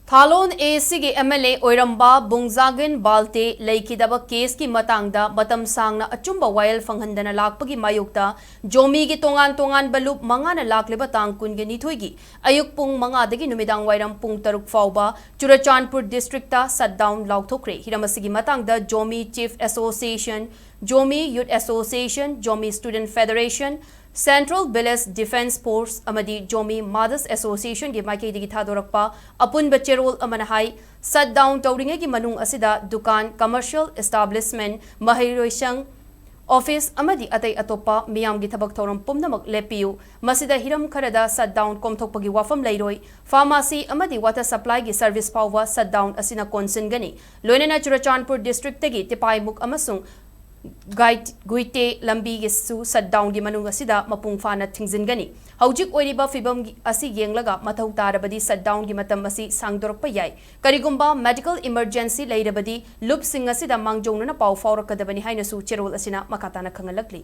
Tharon एसीगे MLA ओइरंबा बुंगजागिन बाल्टे लेखिदब case की मतंगदा मतम सांगना अचुंबा वायल फंगहंदना लाकपगी मायुक्ता जोमी की तोंगान बलुप मंगाना लाकलेबा तांग कुनगे निथोइगी अयुक पुंग मंगादगी नुमिदांग वाइरम पुंग तरुक फाउबा चुराचांदपुर डिस्ट्रिक्टा शटडाउन लाउथोक्ख्रे हिरमसिगी मतंगदा Zomi chief association Zomi youth association Zomi student federation central village defence force अमदी जोमी मादस एसोसिएशन की माइकेदी थादोरक्पा अपुन बच्चेरोल अमनहाई शटडाउन तौरिंगे की मनुंग असिदा दुकान कमर्शियल एस्टाब्लिशमेंट महैरोइसंग ऑफिस अमदी अतै अतोपा मियाम की थबक थौरम पुमनमक लेपियु मसिदा हिरम खरदा शटडाउन कोमथोकपगी वाफम लैरोई फार्मेसी अमदी वाटर सप्लाई की सर्विस फाउवा शटडाउन असिना कोनसिनगनी लोइनना चुराचांदपुर डिस्ट्रिक्ट तगी तिपाइमुक अमसुंग गुइटे लंबी गेसु शटडाउन की मनुंग असिदा मपुंग फाना थिंगजिनगनी हौजिक ओइरिबा फिबम असि येंगलगा मथौ तारबदी शटडाउन की मतम असि सांगदोरकपा याय करिगुंबा मेडिकल इमरजेंसी लैरबदी लुप सिंग असिदा मांगजौनना पाउ फाउरकदबनी हाइनसु चेरोल असिना मकाताना खंगलकली।